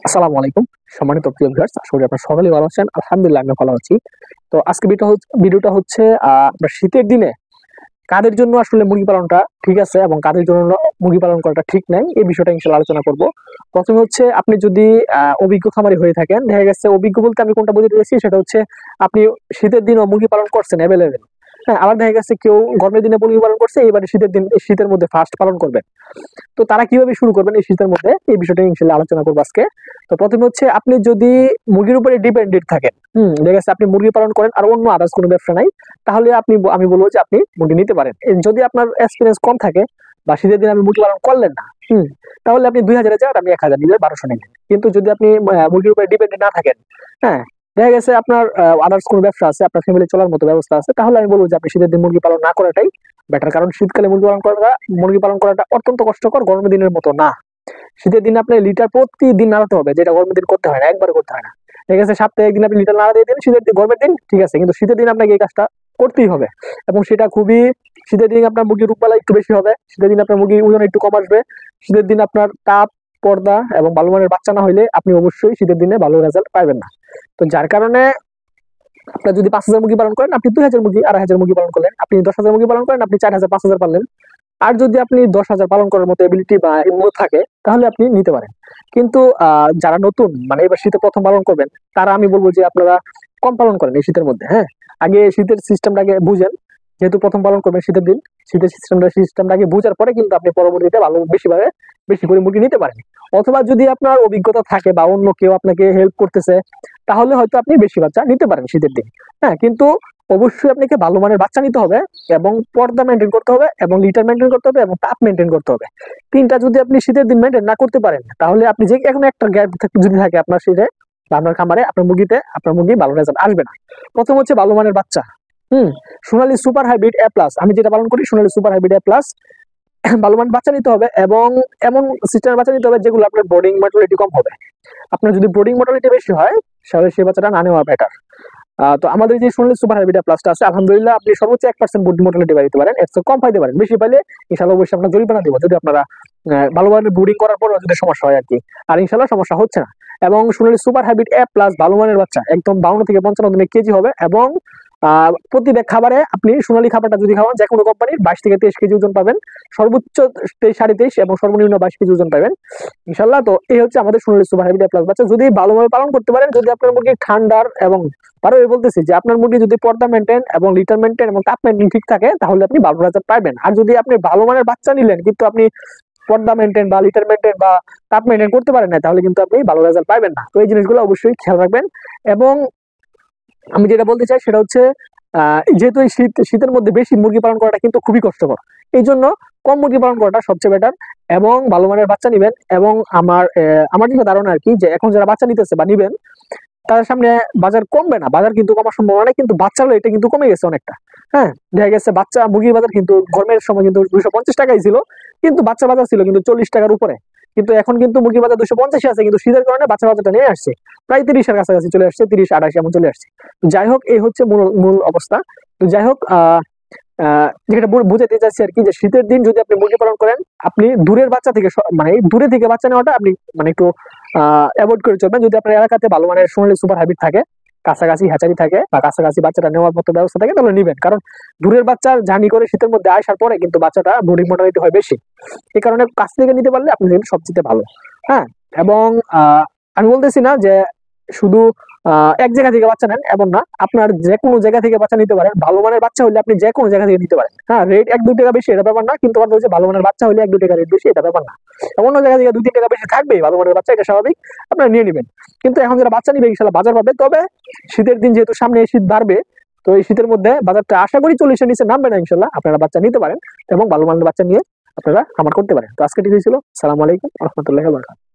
আসসালামু আলাইকুম। সম্মানিত প্রিয় ভিউয়ার্স, আশা করি আপনারা সকলেই ভালো আছেন। আলহামদুলিল্লাহ আমিও ভালো আছি। তো আজকে ভিডিওটা হচ্ছে আপনার শীতের দিনে কাদের জন্য আসলে মুরগি পালনটা ঠিক আছে এবং কাদের জন্য মুরগি পালন করাটা ঠিক নাই, এই বিষয়টা ইনশাআল্লাহ আলোচনা করব। প্রথমে হচ্ছে আপনি যদি অভিজ্ঞ খামারি হয়ে থাকেন, দেখা গেছে অভিজ্ঞ বলতে আমি কোনটা বোঝাতে চাইছি সেটা হচ্ছে আপনি শীতের দিনেও মুরগি পালন করছেন এভেলেবেল। হ্যাঁ, আবার দেখা গেছে কেউ গরমের দিনে মুরগি পালন করছে, এবারে শীতের মধ্যে ফার্স্ট পালন করবেন। তো তারা কিভাবে শুরু করবেন এই শীতের মধ্যে, এই বিষয়টা ইনশাআল্লাহ আলোচনা করবো আজকে। তো প্রথমে হচ্ছে আপনি যদি মুরগির উপরে ডিপেন্ডেন্ট থাকেন, দেখা গেছে আপনি মুরগি পালন করেন আর অন্য আদার্স কোনো ব্যবসা নাই, তাহলে আমি বলবো যে আপনি মুরগি নিতে পারেন। যদি আপনার এক্সপিরিয়েন্স কম থাকে বা শীতের দিন আপনি মুরগি পালন করলেন না, তাহলে আপনি 2000-এর জায়গায় আপনি 1000 নিলেন, 1200 নিলেন। কিন্তু যদি আপনি মুরগির উপরে ডিপেন্ডেন্ট না থাকেন, হ্যাঁ, দেখা গেছে আপনার আদার্স কোনো ব্যবসা আছে, আপনার ফ্যামিলি চলার মতো ব্যবস্থা আছে, তাহলে আমি বলবো যে আপনি শীতের দিন মুরগি পালন না করাটাই বেটার। কারণ শীতকালে মুরগি পালন করাটা অত্যন্ত কষ্টকর, গরমের দিনের মতো না। শীতের দিনে আপনার লিটার প্রতিদিন নাড়াতে হবে, যেটা গরমের দিন করতে হয় না, একবারে করতে হয় না। ঠিক আছে, সপ্তাহে একদিন আপনি লিটার নাড়া দিয়ে দিন, গরমের দিন ঠিক আছে, কিন্তু শীতের দিন আপনাকে এই কাজটা করতেই হবে। এবং সেটা খুবই, শীতের দিন আপনার মুরগির রোগবালাই একটু বেশি হবে, শীতের দিন আপনার মুরগির ওজন একটু কম আসবে, শীতের দিন আপনার তাপ, পর্দা এবং ভালো মানের বাচ্চা না হইলে আপনি অবশ্যই শীতের দিনে ভালো রেজাল্ট পাবেন না। তো যার কারণে আপনার যদি 5000 মুরগি পালন করেন, আপনি 2000 মুরগি, 2500 মুরগি পালন করলেন। আপনি 10,000 মুরগি পালন করেন, আপনি 4000, 5000 পারলেন। আর যদি আপনি 10,000 পালন করার মতো এবিলিটি বা হিম্মত থাকে, তাহলে আপনি নিতে পারেন। কিন্তু যারা নতুন, মানে এবার শীতে প্রথম পালন করবেন, তারা আমি বলবো যে আপনারা কম পালন করেন এই শীতের মধ্যে। হ্যাঁ, আগে শীতের সিস্টেমটাকে বুঝেন। যেহেতু প্রথম পালন করবেন শীতের দিন, শীতের সিস্টেমটাকে বুঝার পরে কিন্তু আপনি পরবর্তীতে ভালো বেশি করে মুরগি নিতে পারেন। অথবা যদি আপনার অভিজ্ঞতা থাকে বা অন্য কেউ আপনাকে হেল্প করতেছে, তাহলে হয়তো আপনি বেশি বাচ্চা নিতে পারেন শীতের দিন। হ্যাঁ, কিন্তু অবশ্যই আপনাকে ভালো মানের বাচ্চা নিতে হবে এবং পর্দা মেনটেন করতে হবে এবং লিটার মেনটেন করতে হবে এবং তাপ মেনটেন করতে হবে। তিনটা যদি আপনি শীতের দিন মেনটেন না করতে পারেন, তাহলে আপনি যে এখন একটা গ্যাপ যদি থাকে আপনার শীতে বা আপনার খামারে, আপনার মুরগি ভালো রেজাল্ট আসবে না। প্রথম হচ্ছে ভালো মানের বাচ্চা। হুম সোনালী সুপার হাইব্রিড এ প্লাস, আমি যেটা পালন করি সোনালী সুপার হাইব্রিড এ প্লাস, ভালো মানের বাচ্চা নিতে হবে এবং এমন সিস্টেমের বাচ্চা নিতে হবে যেগুলো আপনার বোর্ডিং মর্টালিটি কম হবে। আপনার যদি বোর্ডিং মর্টালিটি বেশি হয়, তাহলে সেই বাচ্চাটা না নেওয়া বেটার। তো আমাদের যে সোনালী সুপার হাইব্রিড প্লাসটা আছে, আলহামদুলিল্লাহ আপনি সর্বোচ্চ 1% বুট মোটালিটি পাইতে পারেন, এর চেয়ে কম পাইতে পারেন। বেশি পাইলে ইনশাআল্লাহ অবশ্যই আপনার জরিমানা দিব, যদি আপনারা ভালোভাবে ব্রিডিং করার পর যদি সমস্যা হয় আর কি। আর ইনশাআল্লাহ সমস্যা হচ্ছে না। এবং সোনালী সুপার হাইব্রিড এ প্লাস ভালো মানের বাচ্চা একদম 52 থেকে 55 দিনে কেজি হবে। এবং প্রতি ব্যাগ খাবারে আপনি সোনালী খাবারটা যদি খাওয়ান, যে কোনো কোম্পানির 22 থেকে 23 কেজি ওজন পাবেন, সর্বোচ্চ 23, 23.5 এবং সর্বনিম্ন 22 কেজি ওজন পাবেন ইনশাআল্লাহ। তো এই হচ্ছে আমাদের সোনালী সুপার হাইব্রিড প্লাস বাচ্চা, যদি ভালোভাবে পালন করতে পারেন। যদি আপনার মুরগি ঠান্ডার এবং আরো বলতেছি যে আপনার মুরগি যদি পর্দা মেনটেন এবং লিটার মেনটেন এবং তাপ মেনটেন ঠিক থাকে, তাহলে আপনি ভালো রেজাল্ট পাবেন। আর যদি আপনি ভালো মানের বাচ্চা নিলেন কিন্তু আপনি পর্দা মেনটেন বা লিটার মেনটেন বা তাপ মেনটেন করতে পারেন না, তাহলে কিন্তু আপনি ভালো রেজাল্ট পাবেন না। তো এই জিনিসগুলো অবশ্যই খেয়াল রাখবেন। এবং আমি যেটা বলতে চাই সেটা হচ্ছে যেহেতু এই শীতের মধ্যে বেশি মুরগি পালন করাটা কিন্তু খুবই কষ্টকর, এই জন্য কম মুরগি পালন করাটা সবচেয়ে বেটার। এবং ভালো মানের বাচ্চা নিবেন। এবং আমার যেটা ধারণা আর কি, যে এখন যারা বাচ্চা নিতেছে বা নিবেন, তাদের সামনে বাজার কমবে না, বাজার কিন্তু কমার সম্ভাবনা নেই, কিন্তু বাচ্চার এটা কিন্তু কমে গেছে অনেকটা। হ্যাঁ, দেখা গেছে বাচ্চা মুরগির বাজার কিন্তু গরমের সময় কিন্তু 250 টাকাই ছিল, কিন্তু বাচ্চা বাজার ছিল কিন্তু 40 টাকার উপরে। কিন্তু এখন কিন্তু মুরগির বাজার 250 আছে, কিন্তু শীতের কারণে বাচ্চা বাজারটা নিয়ে আসছে প্রায় 30-এর কাছাকাছি চলে আসছে, 30, 28 এমন চলে আসছে। যাই হোক, এই হচ্ছে মূল মূল অবস্থা। তো যাই হোক, যেটা বুঝাতে চাচ্ছি আর কি, যে শীতের দিন যদি আপনি মুরগি পালন করেন, আপনি দূরের বাচ্চা থেকে মানে দূরে থেকে বাচ্চা নেওয়াটা আপনি মানে একটু অ্যাভয়েড করে চলবেন। যদি আপনার এলাকাতে ভালো মানের সোনালী সুপার হাইব্রিড থাকে, কাছাকাছি হ্যাচারি থাকে বা কাছাকাছি বাচ্চাটা নেওয়ার মতো ব্যবস্থা থাকে, তাহলে নিবেন। কারণ দূরের বাচ্চা জার্নি করে শীতের মধ্যে আসার পরে কিন্তু বাচ্চাটা ব্রিডিং মোটালিটি হয় বেশি, এই কারণে কাছ থেকে নিতে পারলে আপনি সবচেয়ে ভালো। হ্যাঁ, এবং আমি বলতেছি না যে শুধু এক জায়গা থেকে বাচ্চা নেন, এমন না, আপনার যে কোনো জায়গা থেকে বাচ্চা নিতে পারেন। ভালো মানের বাচ্চা হলে আপনি যে কোনো জায়গা থেকে নিতে পারেন। হ্যাঁ, রেট 1-2 টাকা বেশি এটা ব্যাপার না, কিন্তু কথা হচ্ছে ভালো মানের বাচ্চা হলে 1-2 টাকা রেট বেশি এটা ব্যাপার না। অন্য জায়গা থেকে 2-3 টাকা বেশি থাকবে, ভালো মানের বাচ্চা, এটা স্বাভাবিক, আপনারা নিয়ে নেবেন। কিন্তু এখন যারা বাচ্চা নিবে ইনশাআল্লাহ বাজার পাবে। তবে শীতের দিন যেহেতু সামনে শীত বাড়বে, তো এই শীতের মধ্যে বাজারটা আশা করি 40-এর নিচে নামবে না ইনশাআল্লাহ। আপনারা বাচ্চা নিতে পারেন এবং ভালো মানের বাচ্চা নিয়ে আপনারা খামার করতে পারেন। তো আজকে ঠিক হয়েছিল। আসসালামু আলাইকুম ওয়া রাহমাতুল্লাহি ওয়া বারাকাতুহু।